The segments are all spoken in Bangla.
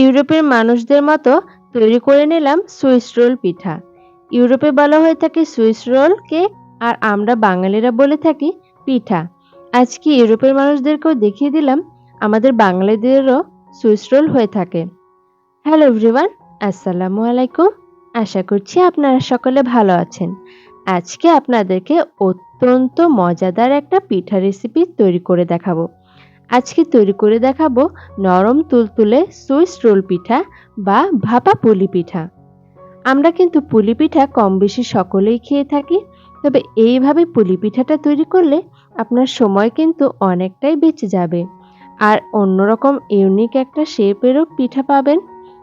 ইউরোপের মানুষদের মতো তৈরি করে নিলাম সুইস রোল পিঠা। ইউরোপে বলা হয়ে থাকে সুইস রোল কেক, আর আমরা বাঙালিরা বলে থাকি পিঠা। আজকে ইউরোপের মানুষদেরকেও দেখিয়ে দিলাম আমাদের বাঙালিদেরও সুইস রোল হয়ে থাকে। হ্যালো এভরিওয়ান, আসসালামু আলাইকুম। আশা করছি আপনারা সকলে ভালো আছেন। আজকে আপনাদেরকে অত্যন্ত মজাদার একটা পিঠা রেসিপি তৈরি করে দেখাবো। আজকে তৈরি করে দেখাবো নরম তুলতুলে সুইস রোল পিঠা বা ভাপা পুলি পিঠা। আমরা কিন্তু পুলি পিঠা কম বেশি সকলেই খেয়ে থাকি, তবে এইভাবে পুলি পিঠাটা তৈরি করলে আপনার সময় কিন্তু অনেকটাই বেঁচে যাবে, আর অন্যরকম ইউনিক একটা শেপেরও পিঠা পাবেন।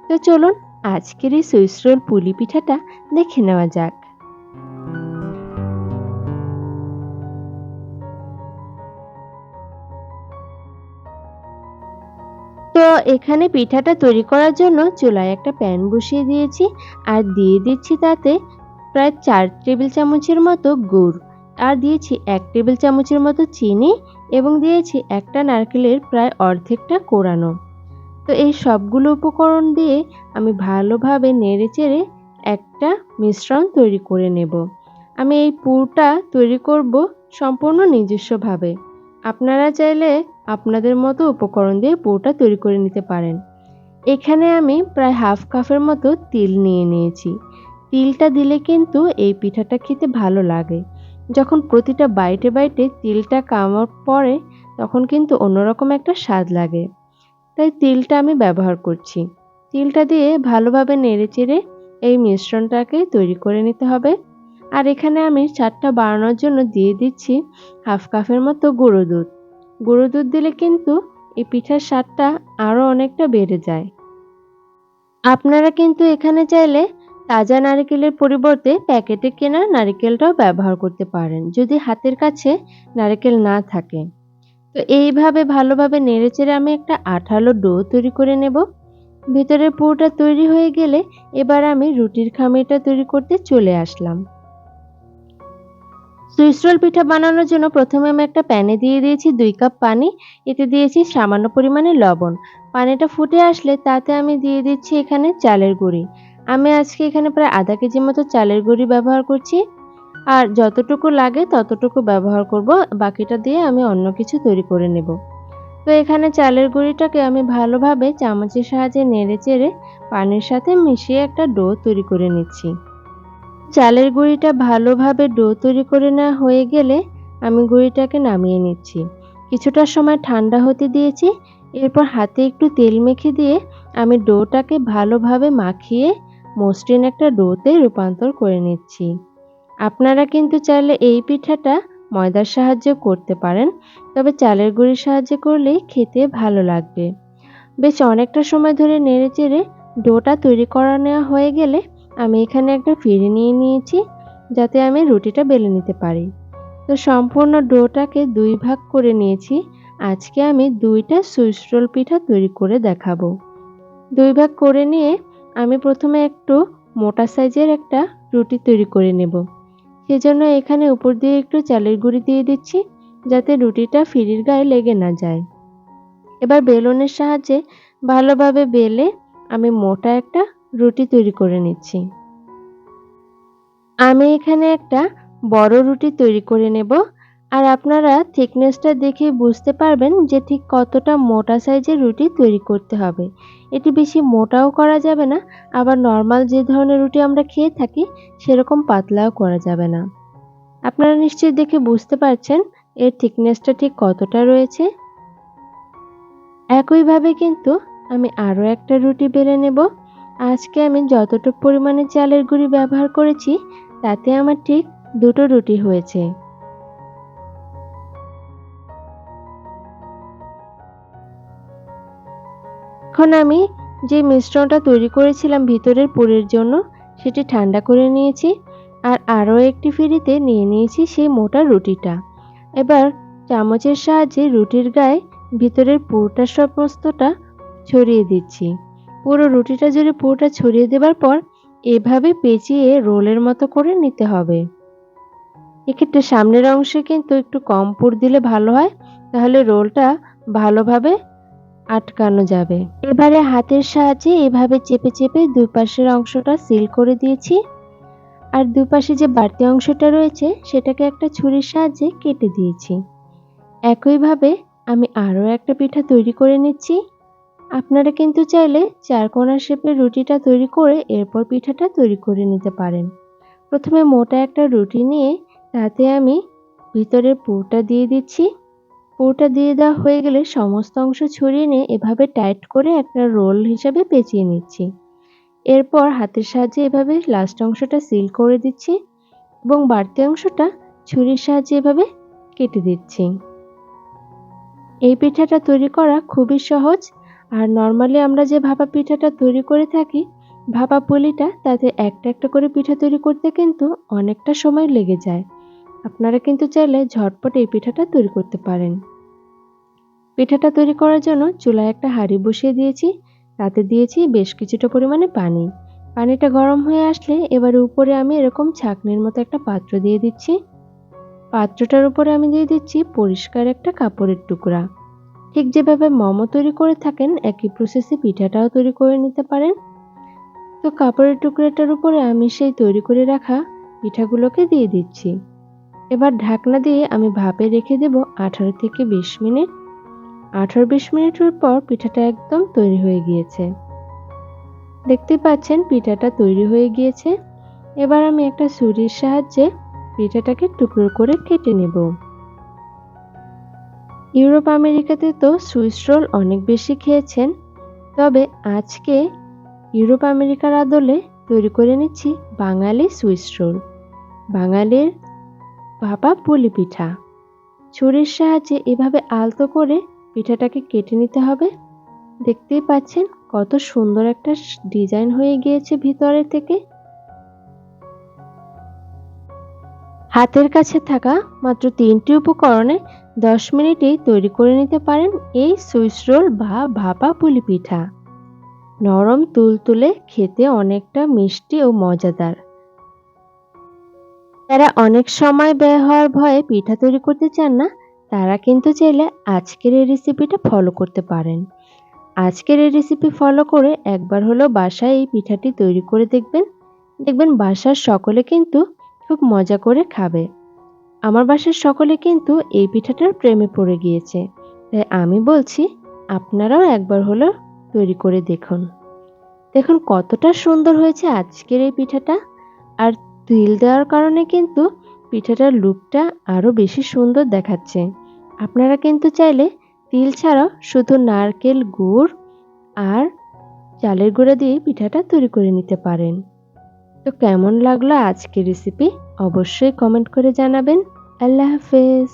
তো চলুন আজকের এই সুইস রোল পুলি পিঠাটা দেখে নেওয়া যাক। তো এখানে পিঠাটা তৈরি করার জন্য চুলায় একটা প্যান বসিয়ে দিয়েছি, আর দিয়ে দিচ্ছি তাতে প্রায় 4 টেবিল চামচের মতো গুড়, আর দিয়েছি 1 টেবিল চামচের মতো চিনি, এবং দিয়েছি একটা নারকেলের প্রায় অর্ধেকটা কোরানো। তো এই সবগুলো উপকরণ দিয়ে আমি ভালোভাবে নেড়েচেড়ে একটা মিশ্রণ তৈরি করে নেব। আমি এই পুরটা তৈরি করব সম্পূর্ণ নিজস্বভাবে। আপনারা চাইলে আপনাদের মতো উপকরণ দিয়ে পুরটা তৈরি করে নিতে পারেন। এখানে আমি প্রায় হাফ কাপের মতো তিল নিয়ে নিয়েছি। তিলটা দিলে কিন্তু এই পিঠাটা খেতে ভালো লাগে। যখন প্রতিটা বাইটে বাইটে তিলটা কামড় পড়ে, তখন কিন্তু অন্যরকম একটা স্বাদ লাগে। তাই তিলটা আমি ব্যবহার করছি। তিলটা দিয়ে ভালোভাবে নেড়েচেড়ে এই মিশ্রণটাকে তৈরি করে নিতে হবে। আর এখানে আমি স্বাদটা বাড়ানোর জন্য দিয়ে দিচ্ছি হাফ কাপের মতো গুঁড়ো দুধ। গুঁড়ো দুধ দিলে কিন্তু এই পিঠার স্বাদটা আরও অনেকটা বেড়ে যায়। আপনারা কিন্তু এখানে চাইলে তাজা নারকেলের পরিবর্তে প্যাকেটে কেনা নারকেলটাও ব্যবহার করতে পারেন, যদি হাতের কাছে নারকেল না থাকে। তো এইভাবে ভালোভাবে নেড়েচেড়ে আমি একটা আঠালো ডো তৈরি করে নেব। ভেতরের পুরোটা তৈরি হয়ে গেলে এবার আমি রুটির খামিরটা তৈরি করতে চলে আসলাম। সুইস রোল পিঠা বানানোর জন্য প্রথমে আমি একটা প্যানে দিয়ে দিয়েছি 2 কাপ পানি। এতে দিয়েছি সামান্য পরিমাণে লবণ। পানিটা ফুটে আসলে তাতে আমি দিয়ে দিচ্ছি এখানে চালের গুঁড়ি। আমি আজকে এখানে প্রায় আধা কেজি মতো চালের গুঁড়ি ব্যবহার করছি। আর যতটুকু লাগে ততটুকু ব্যবহার করব, বাকিটা দিয়ে আমি অন্য কিছু তৈরি করে নেব। তো এখানে চালের গুঁড়িটাকে আমি ভালোভাবে চামচের সাহায্যে নেড়েচেড়ে পানির সাথে মিশিয়ে একটা ডো তৈরি করে নিচ্ছি। চালের গুঁড়িটা ভালোভাবে ডো তৈরি করে নেওয়া হয়ে গেলে আমি গুঁড়িটাকে নামিয়ে নিচ্ছি। কিছুটা সময় ঠান্ডা হতে দিয়েছি। এরপর হাতে একটু তেল মেখে দিয়ে আমি ডোটাকে ভালোভাবে মাখিয়ে মসৃণ একটা ডোতে রূপান্তর করে নিচ্ছি। আপনারা কিন্তু চাইলে এই পিঠাটা ময়দার সাহায্যে করতে পারেন, তবে চালের গুঁড়ির সাহায্যে করলেই খেতে ভালো লাগবে। বেশ অনেকটা সময় ধরে নেড়েচেড়ে ডোটা তৈরি করা নেওয়া হয়ে গেলে আমি এখানে একটা ফিরে নিয়ে নিয়েছি, যাতে আমি রুটিটা বেলে নিতে পারি। তো সম্পূর্ণ ডোটাকে 2 ভাগ করে নিয়েছি। আজকে আমি 2টা সুইস রোল পিঠা তৈরি করে দেখাবো। 2 ভাগ করে নিয়ে আমি প্রথমে একটু মোটা সাইজের একটা রুটি তৈরি করে নেব। সেজন্য এখানে উপর দিয়ে একটু চালের গুঁড়ি দিয়ে দিচ্ছি, যাতে রুটিটা ফিরির গায়ে লেগে না যায়। এবার বেলুনের সাহায্যে ভালোভাবে বেলে আমি মোটা একটা রুটি তৈরি করে নিচ্ছি। আমি এখানে একটা বড় রুটি তৈরি করে নেব। আর আপনারা থিকনেসটা দেখে বুঝতে পারবেন যে ঠিক কতটা মোটা সাইজের রুটি তৈরি করতে হবে। এটি বেশি মোটাও করা যাবে না, আবার নরমাল যে ধরনের রুটি আমরা খেয়ে থাকি সেরকম পাতলাও করা যাবে না। আপনারা নিশ্চয়ই দেখে বুঝতে পারছেন এর থিকনেসটা ঠিক কতটা রয়েছে। একইভাবে কিন্তু আমি আরও একটা রুটি বেলে নেব। আজকে আমি যতটুকু পরিমাণে চালের গুঁড়ি ব্যবহার করেছি তাতে আমার ঠিক 2টো রুটি হয়েছে। এখন আমি যে মিশ্রণটা তৈরি করেছিলাম ভিতরের পুরের জন্য, সেটি ঠান্ডা করে নিয়েছি, আর আরও একটি ফিরিতে নিয়ে নিয়েছি সেই মোটা রুটিটা। এবার চামচের সাহায্যে রুটির গায়ে ভিতরের পুরটা সমস্তটা ছড়িয়ে দিচ্ছি। পুরো রুটিটা জুড়ে পুরোটা ছড়িয়ে দেবার পর এভাবে পেঁচিয়ে রোলের মতো করে নিতে হবে। এক্ষেত্রে সামনের অংশে কিন্তু একটু কম পুর দিলে ভালো হয়, তাহলে রোলটা ভালোভাবে আটকানো যাবে। এবারে হাতের সাহায্যে এভাবে চেপে চেপে দুই পাশের অংশটা সিল করে দিয়েছি। আর দুই পাশে যে বাড়তি অংশটা রয়েছে সেটাকে একটা ছুরির সাহায্যে কেটে দিয়েছি। একইভাবে আমি আরও একটা পিঠা তৈরি করে নিচ্ছি। আপনারা কিন্তু চাইলে চারকোনা শেপের রুটিটা তৈরি করে এরপর পিঠাটা তৈরি করে নিতে পারেন। প্রথমে মোটা একটা রুটি নিয়ে তাতে আমি ভিতরের পুরটা দিয়ে দিচ্ছি। পুরটা দিয়ে দেওয়া হয়ে গেলে সমস্ত অংশ ছড়িয়ে নিয়ে এভাবে টাইট করে একটা রোল হিসাবে পেঁচিয়ে নিচ্ছি। এরপর হাতের সাহায্যে এভাবে লাস্ট অংশটা সিল করে দিচ্ছি এবং বাড়তি অংশটা ছুরির সাহায্যে এভাবে কেটে দিচ্ছি। এই পিঠাটা তৈরি করা খুবই সহজ। আর নরমালি আমরা যে ভাপা পিঠাটা তৈরি করে থাকি, ভাপা পুলিটা তাতে একটা একটা করে পিঠা তৈরি করতে কিন্তু অনেকটা সময় লেগে যায়। আপনারা কিন্তু চাইলে ঝটপট এই পিঠাটা তৈরি করতে পারেন। পিঠাটা তৈরি করার জন্য চুলায় একটা হাঁড়ি বসিয়ে দিয়েছি, তাতে দিয়েছি বেশ কিছুটা পরিমাণে পানি। পানিটা গরম হয়ে আসলে এবারে উপরে আমি এরকম ছাঁকনির মতো একটা পাত্র দিয়ে দিচ্ছি। পাত্রটার উপরে আমি দিয়ে দিচ্ছি পরিষ্কার একটা কাপড়ের টুকরা। ঠিক যেভাবে মোমো তৈরি করে থাকেন একই প্রসেসে পিঠাটাও তৈরি করে নিতে পারেন। তো কাপড়ের টুকরাটার উপরে আমি সেই তৈরি করে রাখা পিঠাগুলোকে দিয়ে দিচ্ছি। এবার ঢাকনা দিয়ে আমি ভাপে রেখে দেব 18 থেকে 20 মিনিট। 18-20 মিনিটের পর পিঠাটা একদম তৈরি হয়ে গিয়েছে। দেখতে পাচ্ছেন পিঠাটা তৈরি হয়ে গিয়েছে। এবার আমি একটা ছুরির সাহায্যে পিঠাটাকে টুকরো করে কেটে নেব। ইউরোপ আমেরিকাতে তো সুইস রোল অনেক বেশি খেয়েছেন, তবে আজকে ইউরোপ আমেরিকার আদলে তৈরি করে নিচ্ছি বাঙালি সুইস রোল, বাঙালির ভাপা পুলি পিঠা। ছুরির সাহায্যে এভাবে আলতো করে পিঠাটাকে কেটে নিতে হবে। দেখতেই পাচ্ছেন কত সুন্দর একটা ডিজাইন হয়ে গিয়েছে ভিতরে থেকে। হাতের কাছে থাকা মাত্র 3টি উপকরণে 10 মিনিটেই তৈরি করে নিতে পারেন এই সুইস রোল বা ভাপা পুলি পিঠা। নরম তুলতুলে, খেতে অনেকটা মিষ্টি ও মজাদার। যারা অনেক সময় ব্যয় হওয়ার ভয়ে পিঠা তৈরি করতে চান না, তারা কিন্তু চাইলে আজকের এই রেসিপিটা ফলো করতে পারেন। আজকের এই রেসিপি ফলো করে একবার হলেও বাসায় এই পিঠাটি তৈরি করে দেখবেন। দেখবেন বাসার সকলে কিন্তু খুব মজা করে খাবে। আমার বাসার সকলে কিন্তু এই পিঠাটার প্রেমে পড়ে গিয়েছে। তাই আমি বলছি আপনারাও একবার হলেও তৈরি করে দেখুন। দেখুন কতটা সুন্দর হয়েছে আজকের এই পিঠাটা। আর তিল দেওয়ার কারণে কিন্তু পিঠাটার লুকটা আরো বেশি সুন্দর দেখাচ্ছে। আপনারা কিন্তু চাইলে তিল ছাড়াও শুধু নারকেল, গুড় আর চালের গুঁড়া দিয়ে পিঠাটা তৈরি করে নিতে পারেন। তো কেমন লাগলো আজকের রেসিপি অবশ্যই কমেন্ট করে জানাবেন। আল্লাহ হাফেজ।